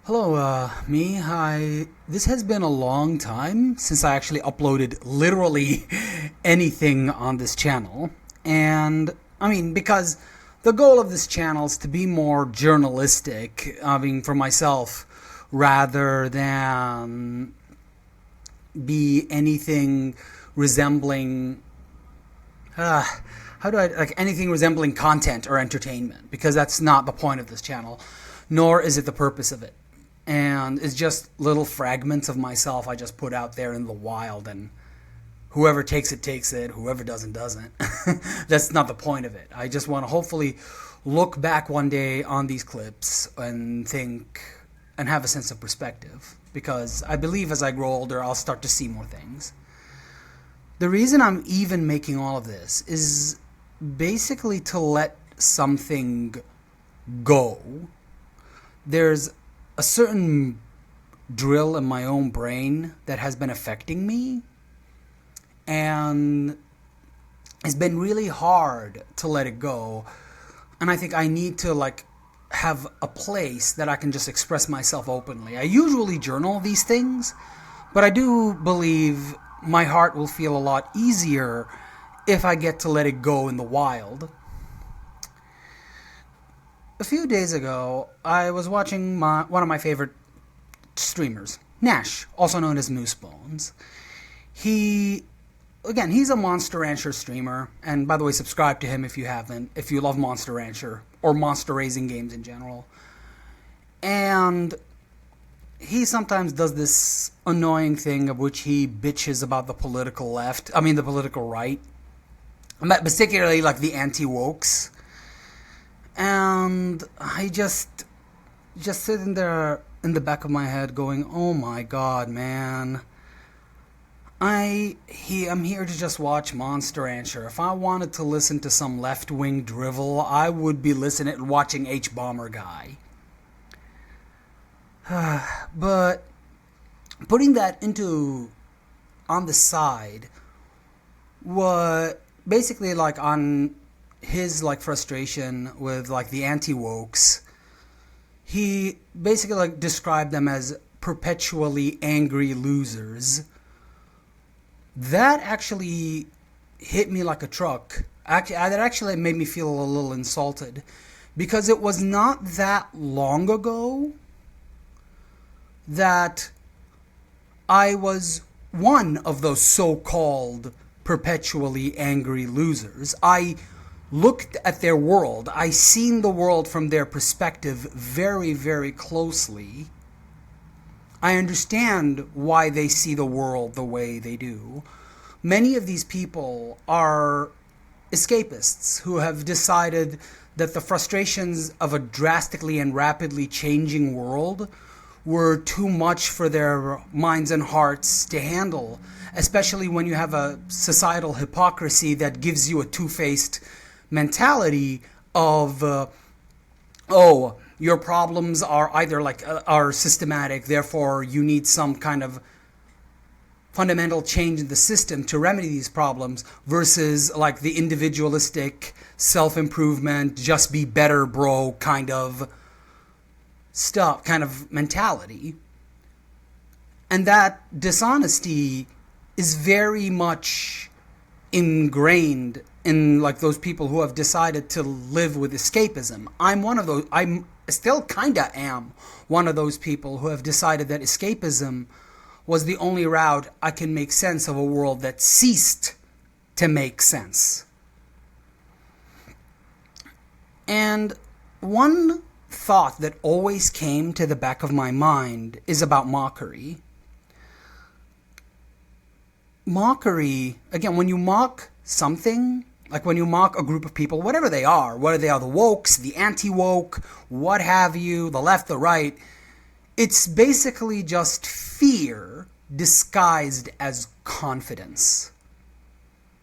Hello, me. Hi. This has been a long time since I actually uploaded literally anything on this channel. And, because the goal of this channel is to be more journalistic, for myself, rather than be anything resembling, uh, anything resembling content or entertainment, because that's not the point of this channel, nor is it the purpose of it. And it's just little fragments of myself I just put out there in the wild, and whoever takes it takes it, whoever doesn't. That's not the point of it. I just want to hopefully look back one day on these clips and think and have a sense of perspective, because I believe as I grow older I'll start to see more things. The reason I'm even making all of this is basically to let something go. There's a certain drill in my own brain that has been affecting me, and it's been really hard to let it go. And I think I need to have a place that I can just express myself openly. I usually journal these things, but I do believe my heart will feel a lot easier if I get to let it go in the wild. A few days ago, I was watching one of my favorite streamers, Nash, also known as Moosebones. He's a Monster Rancher streamer, and by the way, subscribe to him if you haven't, if you love Monster Rancher, or monster raising games in general. And he sometimes does this annoying thing of which he bitches about the political left, the political right, particularly the anti-wokes. And I just sitting there in the back of my head going, oh my god, man. I'm here to just watch Monster Rancher. If I wanted to listen to some left-wing drivel, I would be watching H-Bomber Guy. But putting that on the side, what basically on his frustration with the anti-wokes, he basically described them as perpetually angry losers. That actually hit me like a truck. That actually made me feel a little insulted, because it was not that long ago that I was one of those so-called perpetually angry losers. I looked at their world. I seen the world from their perspective very, very closely. I understand why they see the world the way they do. Many of these people are escapists who have decided that the frustrations of a drastically and rapidly changing world were too much for their minds and hearts to handle, especially when you have a societal hypocrisy that gives you a two-faced mentality of, your problems are either are systematic, therefore you need some kind of fundamental change in the system to remedy these problems, versus the individualistic self-improvement, just be better bro kind of mentality. And that dishonesty is very much ingrained in those people who have decided to live with escapism. I'm one of those. I'm still kinda am one of those people who have decided that escapism was the only route I can make sense of a world that ceased to make sense. And one thought that always came to the back of my mind is about mockery. Mockery, again, when you mock something, when you mock a group of people, whatever they are, whether they are the wokes, the anti-woke, what have you, the left, the right, it's basically just fear disguised as confidence.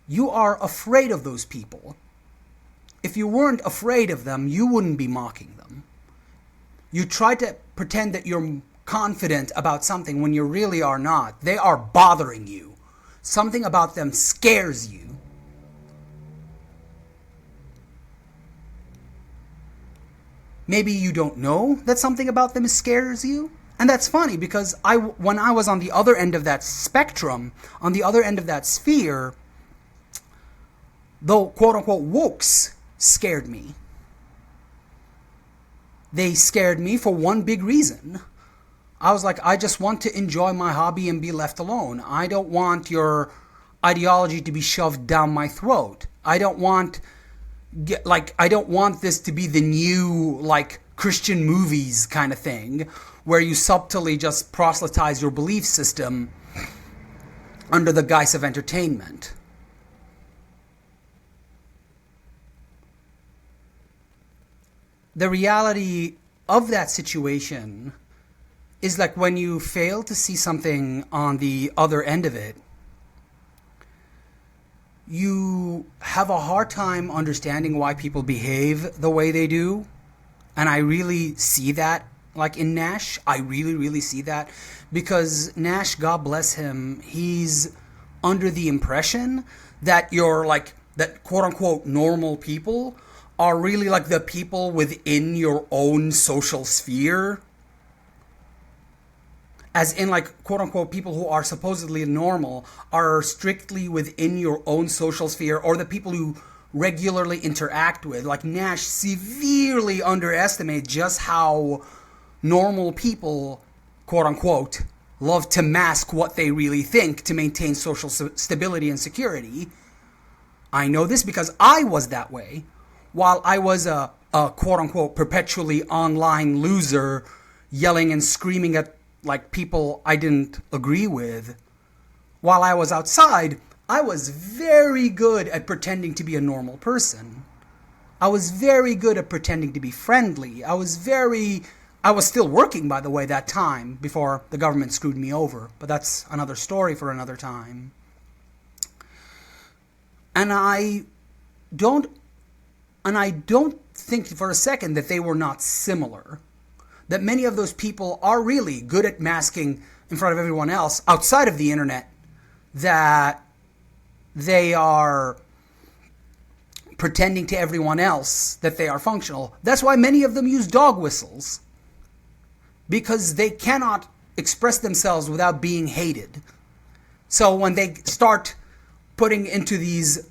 You are afraid of those people. If you weren't afraid of them, you wouldn't be mocking them. You try to pretend that you're confident about something when you really are not. They are bothering you. Something about them scares you. maybe you don't know that something about them scares you. And that's funny because when I was on the other end of that spectrum, on the other end of that sphere, the quote-unquote wokes scared me. They scared me for one big reason. I was like, I just want to enjoy my hobby and be left alone. I don't want your ideology to be shoved down my throat. I don't want this to be the new, like, Christian movies kind of thing, where you subtly just proselytize your belief system under the guise of entertainment. The reality of that situation is like when you fail to see something on the other end of it, you have a hard time understanding why people behave the way they do. And I really see that, like in Nash. I really, really see that. Because Nash, God bless him, he's under the impression that that quote-unquote normal people are really like the people within your own social sphere. As in, like, quote-unquote people who are supposedly normal are strictly within your own social sphere, or the people you regularly interact with. Like, Nash severely underestimates just how normal people, quote-unquote, love to mask what they really think to maintain social stability and security. I know this because I was that way. While I was a quote-unquote perpetually online loser yelling and screaming at like people I didn't agree with, while I was outside, I was very good at pretending to be a normal person. I was very good at pretending to be friendly. I was still working, by the way, that time before the government screwed me over. But that's another story for another time. And I don't think for a second that they were not similar. That many of those people are really good at masking in front of everyone else outside of the internet that they are pretending to everyone else that they are functional. That's why many of them use dog whistles. Because they cannot express themselves without being hated. So when they start putting into these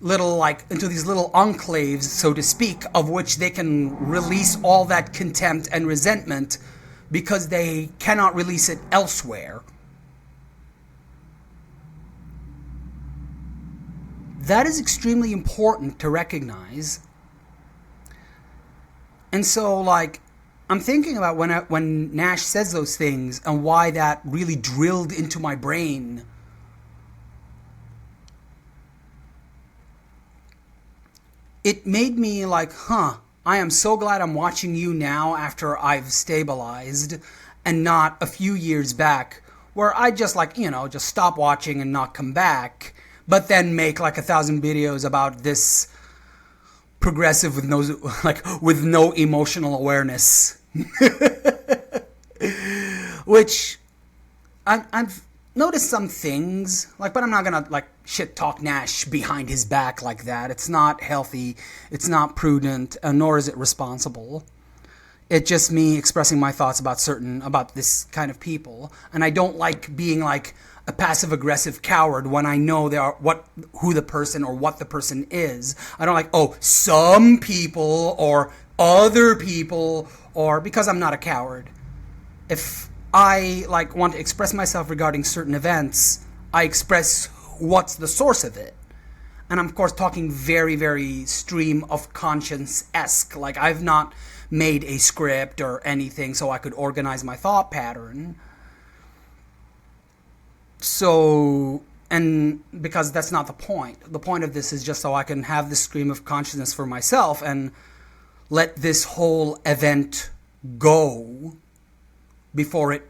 little enclaves, so to speak, of which they can release all that contempt and resentment because they cannot release it elsewhere. That is extremely important to recognize. And so, like, I'm thinking about when Nash says those things and why that really drilled into my brain. It made me like, I am so glad I'm watching you now after I've stabilized, and not a few years back where I just just stop watching and not come back, but then make like 1,000 videos about this progressive with no emotional awareness. Which I've noticed some things, but I'm not gonna shit talk Nash behind his back like that. It's not healthy, it's not prudent, nor is it responsible. It's just me expressing my thoughts about this kind of people, and I don't like being like a passive-aggressive coward when I know who the person or what the person is. I don't like, some people or other people, or because I'm not a coward. If I want to express myself regarding certain events, I express what's the source of it. And I'm of course talking very, very stream of conscience-esque. I've not made a script or anything so I could organize my thought pattern. So, and because that's not the point. The point of this is just so I can have this stream of consciousness for myself and let this whole event go before it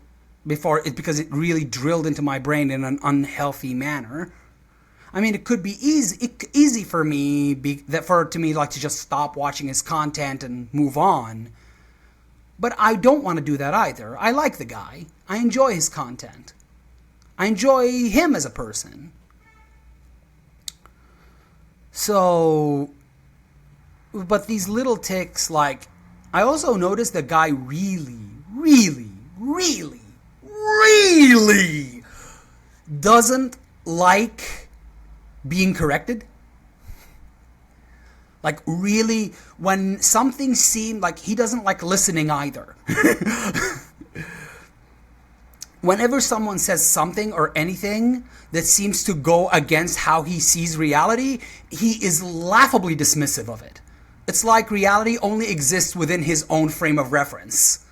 because it really drilled into my brain in an unhealthy manner. I mean, it could be easy for me to just stop watching his content and move on. But I don't want to do that either. I like the guy. I enjoy his content. I enjoy him as a person. So, but these little tics, I also noticed the guy really doesn't like being corrected. Like, really, when something seemed like he doesn't like listening either. Whenever someone says something or anything that seems to go against how he sees reality, he is laughably dismissive of it. It's like reality only exists within his own frame of reference.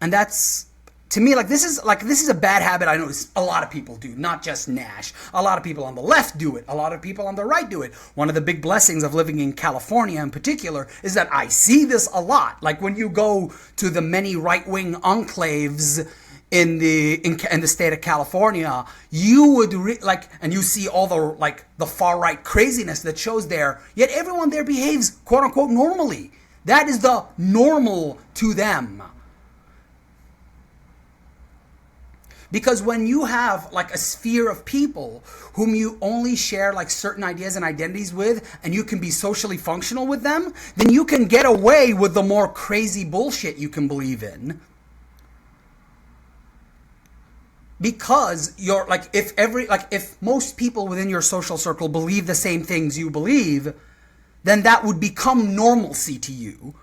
And that's, to me, this is a bad habit I notice a lot of people do, not just Nash. A lot of people on the left do it. A lot of people on the right do it. One of the big blessings of living in California in particular is that I see this a lot. Like when you go to the many right-wing enclaves in the state of California, you would and you see all the far right craziness that shows there. Yet everyone there behaves quote unquote normally. That is the normal to them. Because when you have a sphere of people whom you only share certain ideas and identities with, and you can be socially functional with them, then you can get away with the more crazy bullshit you can believe in. Because you're if most people within your social circle believe the same things you believe, then that would become normalcy to you.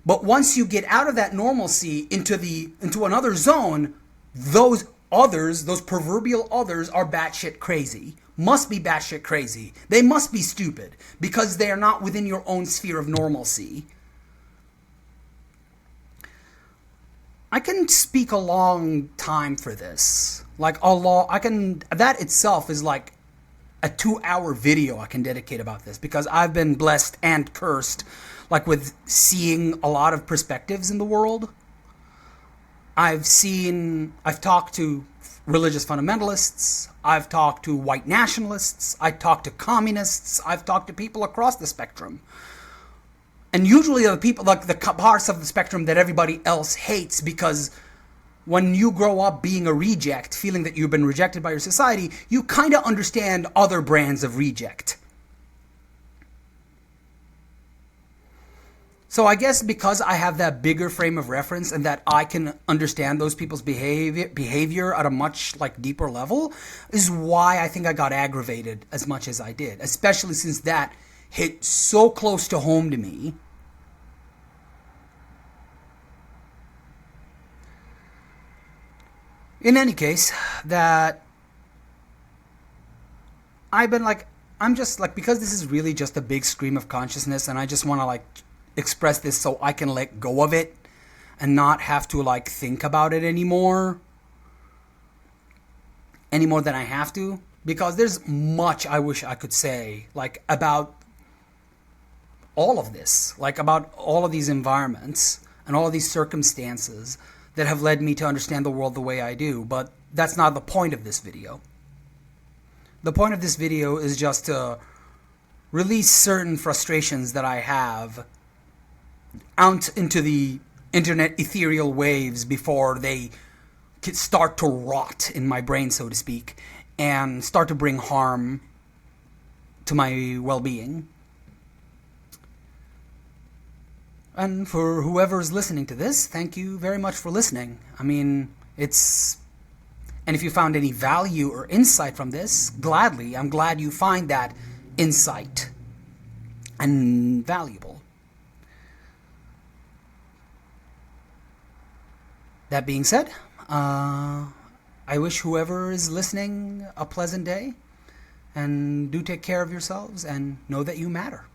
But once you get out of that normalcy into another zone, those others, those proverbial others, are batshit crazy. Must be batshit crazy. They must be stupid because they are not within your own sphere of normalcy. I can speak a long time for this. That itself is a 2-hour video I can dedicate about this, because I've been blessed and cursed with seeing a lot of perspectives in the world. I've talked to religious fundamentalists, I've talked to white nationalists, I've talked to communists, I've talked to people across the spectrum. And usually the people, the parts of the spectrum that everybody else hates, because when you grow up being a reject, feeling that you've been rejected by your society, you kind of understand other brands of reject. So I guess because I have that bigger frame of reference and that I can understand those people's behavior at a much deeper level is why I think I got aggravated as much as I did, especially since that hit so close to home to me. In any case, that I'm just because this is really just a big stream of consciousness, and I just want to express this so I can let go of it and not have to think about it anymore any more than I have to, because there's much I wish I could say about all of this, about all of these environments and all of these circumstances that have led me to understand the world the way I do, but that's not the point of this video. The point of this video is just to release certain frustrations that I have out into the internet ethereal waves before they start to rot in my brain, so to speak, and start to bring harm to my well-being. And for whoever's listening to this, thank you very much for listening. And if you found any value or insight from this, I'm glad you find that insight and valuable. That being said, I wish whoever is listening a pleasant day, and do take care of yourselves and know that you matter.